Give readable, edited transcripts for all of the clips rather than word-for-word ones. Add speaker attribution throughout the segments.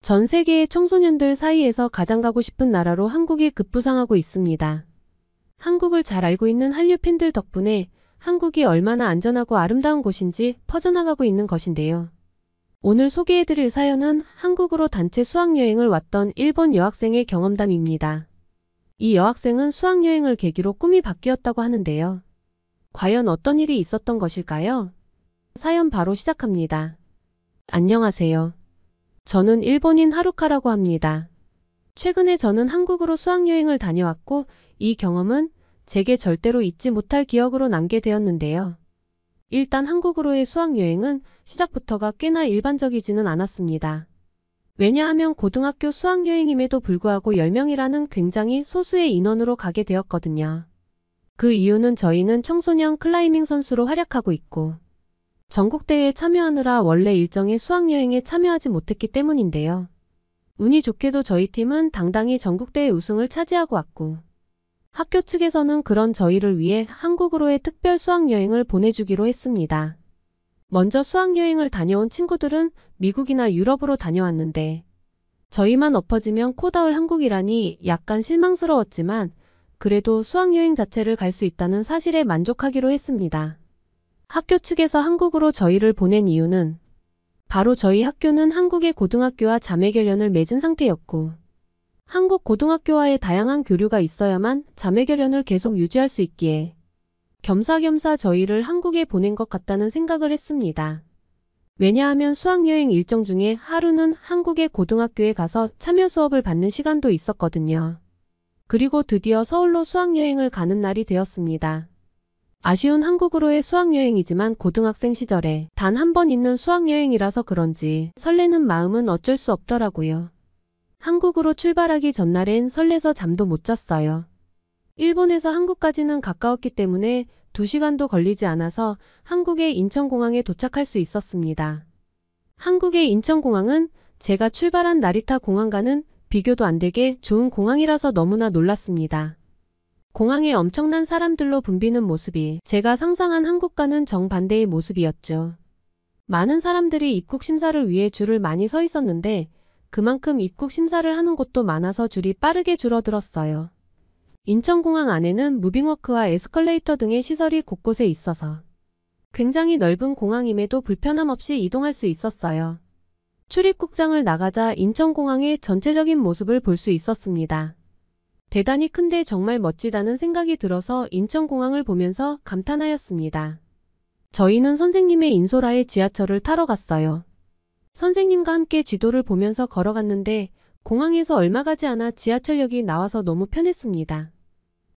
Speaker 1: 전 세계의 청소년들 사이에서 가장 가고 싶은 나라로 한국이 급부상하고 있습니다. 한국을 잘 알고 있는 한류 팬들 덕분에 한국이 얼마나 안전하고 아름다운 곳인지 퍼져나가고 있는 것인데요. 오늘 소개해드릴 사연은 한국으로 단체 수학여행을 왔던 일본 여학생의 경험담입니다. 이 여학생은 수학여행을 계기로 꿈이 바뀌었다고 하는데요. 과연 어떤 일이 있었던 것일까요? 사연 바로 시작합니다. 안녕하세요. 저는 일본인 하루카라고 합니다. 최근에 저는 한국으로 수학여행을 다녀왔고 이 경험은 제게 절대로 잊지 못할 기억으로 남게 되었는데요. 일단 한국으로의 수학여행은 시작부터가 꽤나 일반적이지는 않았습니다. 왜냐하면 고등학교 수학여행임에도 불구하고 10명이라는 굉장히 소수의 인원으로 가게 되었거든요. 그 이유는 저희는 청소년 클라이밍 선수로 활약하고 있고 전국대회에 참여하느라 원래 일정의 수학여행에 참여하지 못했기 때문인데요. 운이 좋게도 저희 팀은 당당히 전국대회 우승을 차지하고 왔고 학교 측에서는 그런 저희를 위해 한국으로의 특별 수학여행을 보내주기로 했습니다. 먼저 수학여행을 다녀온 친구들은 미국이나 유럽으로 다녀왔는데 저희만 엎어지면 코 닿을 한국이라니 약간 실망스러웠지만 그래도 수학여행 자체를 갈 수 있다는 사실에 만족하기로 했습니다. 학교 측에서 한국으로 저희를 보낸 이유는 바로 저희 학교는 한국의 고등학교와 자매결연을 맺은 상태였고 한국 고등학교와의 다양한 교류가 있어야만 자매결연을 계속 유지할 수 있기에 겸사겸사 저희를 한국에 보낸 것 같다는 생각을 했습니다. 왜냐하면 수학여행 일정 중에 하루는 한국의 고등학교에 가서 참여 수업을 받는 시간도 있었거든요. 그리고 드디어 서울로 수학여행을 가는 날이 되었습니다. 아쉬운 한국으로의 수학여행이지만 고등학생 시절에 단 한 번 있는 수학여행이라서 그런지 설레는 마음은 어쩔 수 없더라고요. 한국으로 출발하기 전날엔 설레서 잠도 못 잤어요. 일본에서 한국까지는 가까웠기 때문에 2시간도 걸리지 않아서 한국의 인천공항에 도착할 수 있었습니다. 한국의 인천공항은 제가 출발한 나리타 공항과는 비교도 안 되게 좋은 공항이라서 너무나 놀랐습니다. 공항에 엄청난 사람들로 붐비는 모습이 제가 상상한 한국과는 정반대의 모습이었죠. 많은 사람들이 입국 심사를 위해 줄을 많이 서 있었는데 그만큼 입국 심사를 하는 곳도 많아서 줄이 빠르게 줄어들었어요. 인천공항 안에는 무빙워크와 에스컬레이터 등의 시설이 곳곳에 있어서 굉장히 넓은 공항임에도 불편함 없이 이동할 수 있었어요. 출입국장을 나가자 인천공항의 전체적인 모습을 볼 수 있었습니다. 대단히 큰데 정말 멋지다는 생각이 들어서 인천공항을 보면서 감탄하였습니다. 저희는 선생님의 인솔하에 지하철을 타러 갔어요. 선생님과 함께 지도를 보면서 걸어갔는데 공항에서 얼마 가지 않아 지하철역이 나와서 너무 편했습니다.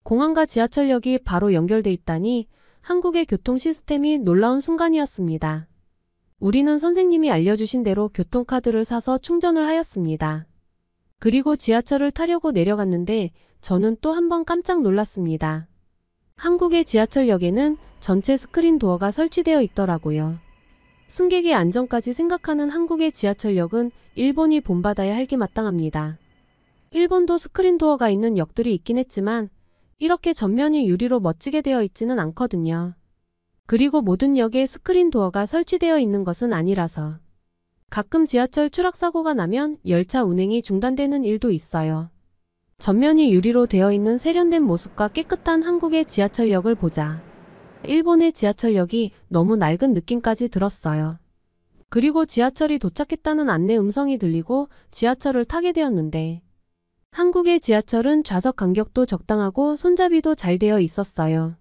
Speaker 1: 공항과 지하철역이 바로 연결돼 있다니 한국의 교통 시스템이 놀라운 순간이었습니다. 우리는 선생님이 알려주신 대로 교통카드를 사서 충전을 하였습니다. 그리고 지하철을 타려고 내려갔는데 저는 또 한 번 깜짝 놀랐습니다. 한국의 지하철역에는 전체 스크린 도어가 설치되어 있더라고요. 승객의 안전까지 생각하는 한국의 지하철역은 일본이 본받아야 할 게 마땅합니다. 일본도 스크린 도어가 있는 역들이 있긴 했지만 이렇게 전면이 유리로 멋지게 되어 있지는 않거든요. 그리고 모든 역에 스크린 도어가 설치되어 있는 것은 아니라서 가끔 지하철 추락사고가 나면 열차 운행이 중단되는 일도 있어요. 전면이 유리로 되어 있는 세련된 모습과 깨끗한 한국의 지하철역을 보자 일본의 지하철역이 너무 낡은 느낌까지 들었어요. 그리고 지하철이 도착했다는 안내 음성이 들리고 지하철을 타게 되었는데 한국의 지하철은 좌석 간격도 적당하고 손잡이도 잘 되어 있었어요.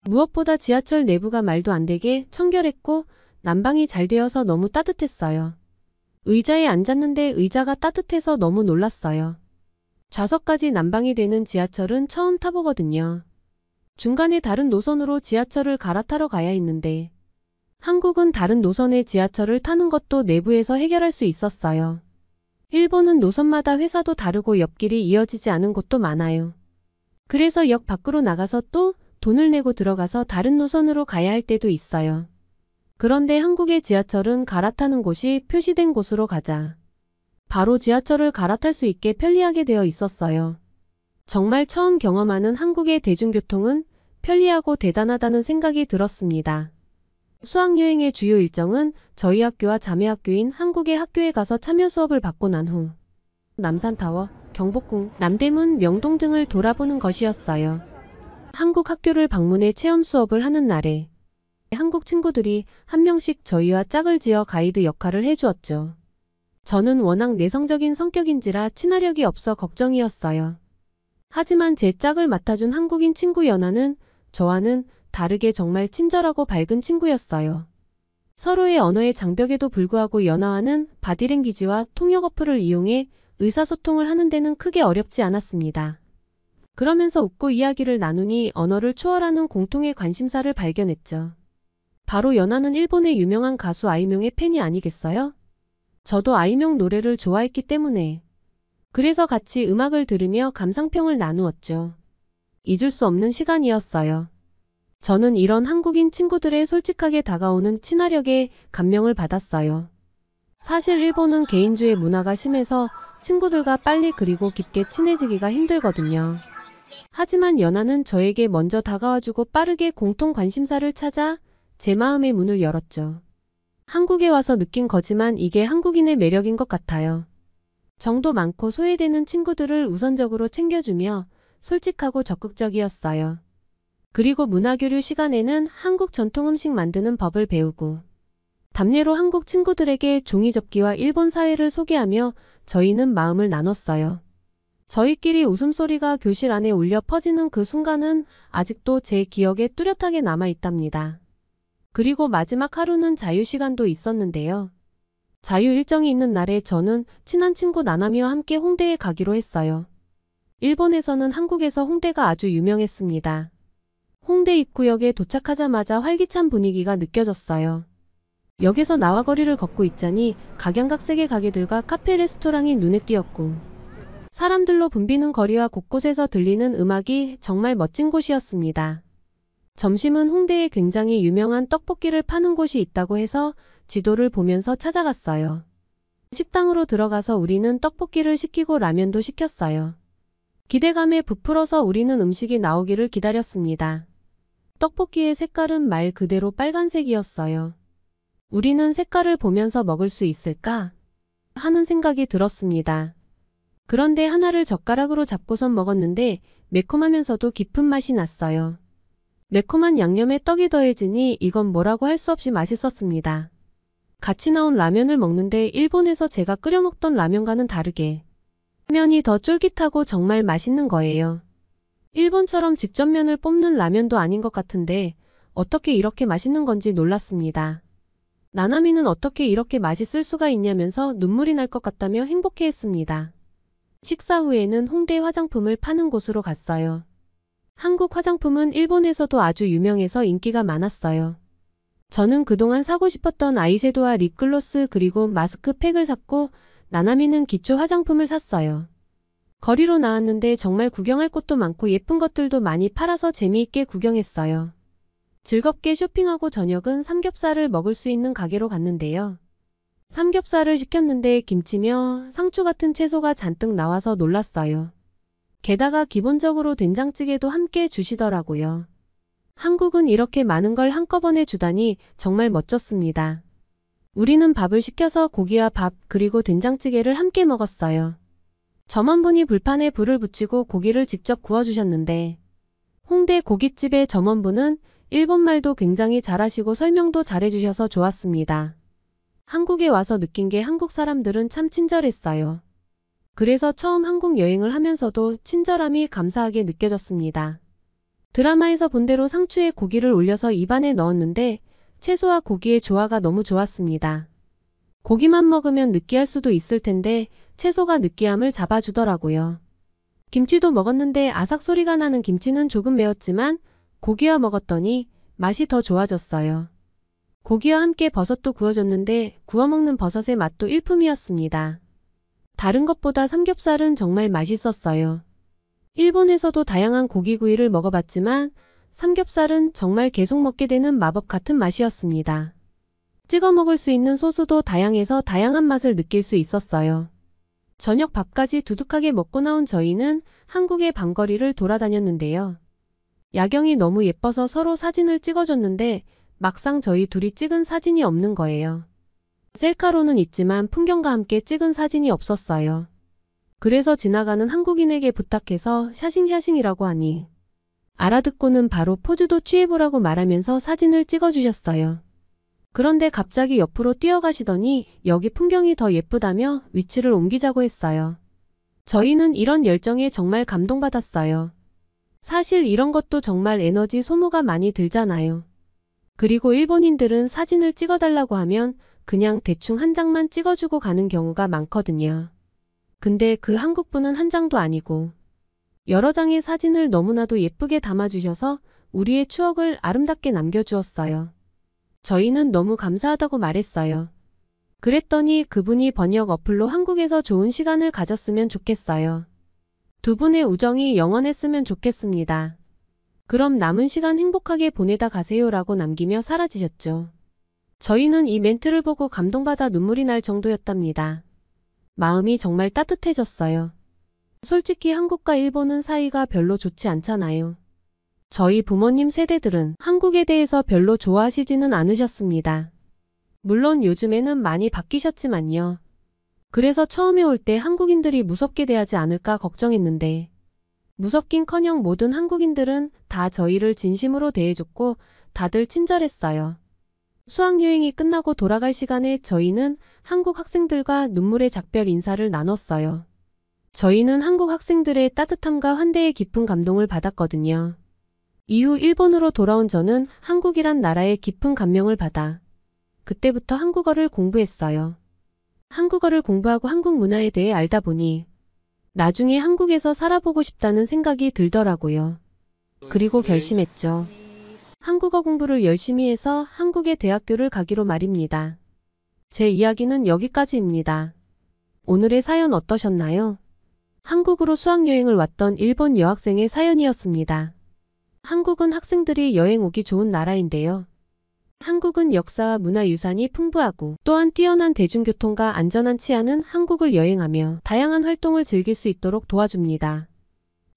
Speaker 1: 무엇보다 지하철 내부가 말도 안 되게 청결했고 난방이 잘 되어서 너무 따뜻했어요. 의자에 앉았는데 의자가 따뜻해서 너무 놀랐어요. 좌석까지 난방이 되는 지하철은 처음 타보거든요. 중간에 다른 노선으로 지하철을 갈아타러 가야 했는데 한국은 다른 노선의 지하철을 타는 것도 내부에서 해결할 수 있었어요. 일본은 노선마다 회사도 다르고 옆길이 이어지지 않은 곳도 많아요. 그래서 역 밖으로 나가서 또 돈을 내고 들어가서 다른 노선으로 가야 할 때도 있어요. 그런데 한국의 지하철은 갈아타는 곳이 표시된 곳으로 가자 바로 지하철을 갈아탈 수 있게 편리하게 되어 있었어요. 정말 처음 경험하는 한국의 대중교통은 편리하고 대단하다는 생각이 들었습니다. 수학여행의 주요 일정은 저희 학교와 자매학교인 한국의 학교에 가서 참여 수업을 받고 난 후 남산타워, 경복궁, 남대문, 명동 등을 돌아보는 것이었어요. 한국 학교를 방문해 체험 수업을 하는 날에 한국 친구들이 한 명씩 저희와 짝을 지어 가이드 역할을 해주었죠. 저는 워낙 내성적인 성격인지라 친화력이 없어 걱정이었어요. 하지만 제 짝을 맡아준 한국인 친구 연아는 저와는 다르게 정말 친절하고 밝은 친구였어요. 서로의 언어의 장벽에도 불구하고 연아와는 바디랭귀지와 통역 어플을 이용해 의사소통을 하는 데는 크게 어렵지 않았습니다. 그러면서 웃고 이야기를 나누니 언어를 초월하는 공통의 관심사를 발견했죠. 바로 연아는 일본의 유명한 가수 아이명의 팬이 아니겠어요? 저도 아이명 노래를 좋아했기 때문에. 그래서 같이 음악을 들으며 감상평을 나누었죠. 잊을 수 없는 시간이었어요. 저는 이런 한국인 친구들의 솔직하게 다가오는 친화력에 감명을 받았어요. 사실 일본은 개인주의 문화가 심해서 친구들과 빨리 그리고 깊게 친해지기가 힘들거든요. 하지만 연아는 저에게 먼저 다가와주고 빠르게 공통 관심사를 찾아 제 마음의 문을 열었죠. 한국에 와서 느낀 거지만 이게 한국인의 매력인 것 같아요. 정도 많고 소외되는 친구들을 우선적으로 챙겨주며 솔직하고 적극적이었어요. 그리고 문화교류 시간에는 한국 전통 음식 만드는 법을 배우고 답례로 한국 친구들에게 종이접기와 일본 사회를 소개하며 저희는 마음을 나눴어요. 저희끼리 웃음소리가 교실 안에 울려 퍼지는 그 순간은 아직도 제 기억에 뚜렷하게 남아있답니다. 그리고 마지막 하루는 자유시간도 있었는데요. 자유 일정이 있는 날에 저는 친한 친구 나나미와 함께 홍대에 가기로 했어요. 일본에서는 한국에서 홍대가 아주 유명했습니다. 홍대 입구역에 도착하자마자 활기찬 분위기가 느껴졌어요. 역에서 나와 거리를 걷고 있자니 각양각색의 가게들과 카페 레스토랑이 눈에 띄었고 사람들로 붐비는 거리와 곳곳에서 들리는 음악이 정말 멋진 곳이었습니다. 점심은 홍대에 굉장히 유명한 떡볶이를 파는 곳이 있다고 해서 지도를 보면서 찾아갔어요. 식당으로 들어가서 우리는 떡볶이를 시키고 라면도 시켰어요. 기대감에 부풀어서 우리는 음식이 나오기를 기다렸습니다. 떡볶이의 색깔은 말 그대로 빨간색이었어요. 우리는 색깔을 보면서 먹을 수 있을까? 하는 생각이 들었습니다. 그런데 하나를 젓가락으로 잡고선 먹었는데 매콤하면서도 깊은 맛이 났어요. 매콤한 양념에 떡이 더해지니 이건 뭐라고 할 수 없이 맛있었습니다. 같이 나온 라면을 먹는데 일본에서 제가 끓여 먹던 라면과는 다르게 면이 더 쫄깃하고 정말 맛있는 거예요. 일본처럼 직접 면을 뽑는 라면도 아닌 것 같은데 어떻게 이렇게 맛있는 건지 놀랐습니다. 나나미는 어떻게 이렇게 맛있을 수가 있냐면서 눈물이 날 것 같다며 행복해했습니다. 식사 후에는 홍대 화장품을 파는 곳으로 갔어요. 한국 화장품은 일본에서도 아주 유명해서 인기가 많았어요. 저는 그동안 사고 싶었던 아이섀도우와 립글로스 그리고 마스크팩을 샀고 나나미는 기초 화장품을 샀어요. 거리로 나왔는데 정말 구경할 곳도 많고 예쁜 것들도 많이 팔아서 재미있게 구경했어요. 즐겁게 쇼핑하고 저녁은 삼겹살을 먹을 수 있는 가게로 갔는데요. 삼겹살을 시켰는데 김치며 상추 같은 채소가 잔뜩 나와서 놀랐어요. 게다가 기본적으로 된장찌개도 함께 주시더라고요. 한국은 이렇게 많은 걸 한꺼번에 주다니 정말 멋졌습니다. 우리는 밥을 시켜서 고기와 밥 그리고 된장찌개를 함께 먹었어요. 점원분이 불판에 불을 붙이고 고기를 직접 구워주셨는데 홍대 고깃집의 점원분은 일본말도 굉장히 잘하시고 설명도 잘해주셔서 좋았습니다. 한국에 와서 느낀 게 한국 사람들은 참 친절했어요. 그래서 처음 한국 여행을 하면서도 친절함이 감사하게 느껴졌습니다. 드라마에서 본 대로 상추에 고기를 올려서 입안에 넣었는데 채소와 고기의 조화가 너무 좋았습니다. 고기만 먹으면 느끼할 수도 있을 텐데 채소가 느끼함을 잡아주더라고요. 김치도 먹었는데 아삭 소리가 나는 김치는 조금 매웠지만 고기와 먹었더니 맛이 더 좋아졌어요. 고기와 함께 버섯도 구워줬는데 구워 먹는 버섯의 맛도 일품이었습니다. 다른 것보다 삼겹살은 정말 맛있었어요. 일본에서도 다양한 고기구이를 먹어봤지만 삼겹살은 정말 계속 먹게 되는 마법 같은 맛이었습니다. 찍어 먹을 수 있는 소스도 다양해서 다양한 맛을 느낄 수 있었어요. 저녁 밥까지 두둑하게 먹고 나온 저희는 한국의 방거리를 돌아다녔는데요. 야경이 너무 예뻐서 서로 사진을 찍어줬는데 막상 저희 둘이 찍은 사진이 없는 거예요. 셀카로는 있지만 풍경과 함께 찍은 사진이 없었어요. 그래서 지나가는 한국인에게 부탁해서 샤싱샤싱이라고 하니 알아듣고는 바로 포즈도 취해보라고 말하면서 사진을 찍어주셨어요. 그런데 갑자기 옆으로 뛰어가시더니 여기 풍경이 더 예쁘다며 위치를 옮기자고 했어요. 저희는 이런 열정에 정말 감동받았어요. 사실 이런 것도 정말 에너지 소모가 많이 들잖아요. 그리고 일본인들은 사진을 찍어달라고 하면 그냥 대충 한 장만 찍어주고 가는 경우가 많거든요. 근데 그 한국분은 한 장도 아니고 여러 장의 사진을 너무나도 예쁘게 담아주셔서 우리의 추억을 아름답게 남겨주었어요. 저희는 너무 감사하다고 말했어요. 그랬더니 그분이 번역 어플로 한국에서 좋은 시간을 가졌으면 좋겠어요. 두 분의 우정이 영원했으면 좋겠습니다. 그럼 남은 시간 행복하게 보내다 가세요라고 남기며 사라지셨죠. 저희는 이 멘트를 보고 감동받아 눈물이 날 정도였답니다. 마음이 정말 따뜻해졌어요. 솔직히 한국과 일본은 사이가 별로 좋지 않잖아요. 저희 부모님 세대들은 한국에 대해서 별로 좋아하시지는 않으셨습니다. 물론 요즘에는 많이 바뀌셨지만요. 그래서 처음에 올 때 한국인들이 무섭게 대하지 않을까 걱정했는데 무섭긴커녕 모든 한국인들은 다 저희를 진심으로 대해줬고 다들 친절했어요. 수학여행이 끝나고 돌아갈 시간에 저희는 한국 학생들과 눈물의 작별 인사를 나눴어요. 저희는 한국 학생들의 따뜻함과 환대에 깊은 감동을 받았거든요. 이후 일본으로 돌아온 저는 한국이란 나라에 깊은 감명을 받아 그때부터 한국어를 공부했어요. 한국어를 공부하고 한국 문화에 대해 알다 보니 나중에 한국에서 살아보고 싶다는 생각이 들더라고요. 그리고 결심했죠. 한국어 공부를 열심히 해서 한국의 대학교를 가기로 말입니다. 제 이야기는 여기까지입니다. 오늘의 사연 어떠셨나요? 한국으로 수학여행을 왔던 일본 여학생의 사연이었습니다. 한국은 학생들이 여행 오기 좋은 나라인데요. 한국은 역사와 문화유산이 풍부하고 또한 뛰어난 대중교통과 안전한 치안은 한국을 여행하며 다양한 활동을 즐길 수 있도록 도와줍니다.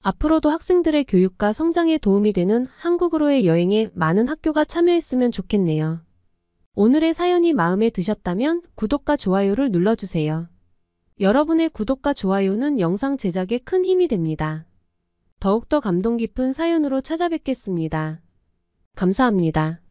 Speaker 1: 앞으로도 학생들의 교육과 성장에 도움이 되는 한국으로의 여행에 많은 학교가 참여했으면 좋겠네요. 오늘의 사연이 마음에 드셨다면 구독과 좋아요를 눌러주세요. 여러분의 구독과 좋아요는 영상 제작에 큰 힘이 됩니다. 더욱더 감동 깊은 사연으로 찾아뵙겠습니다. 감사합니다.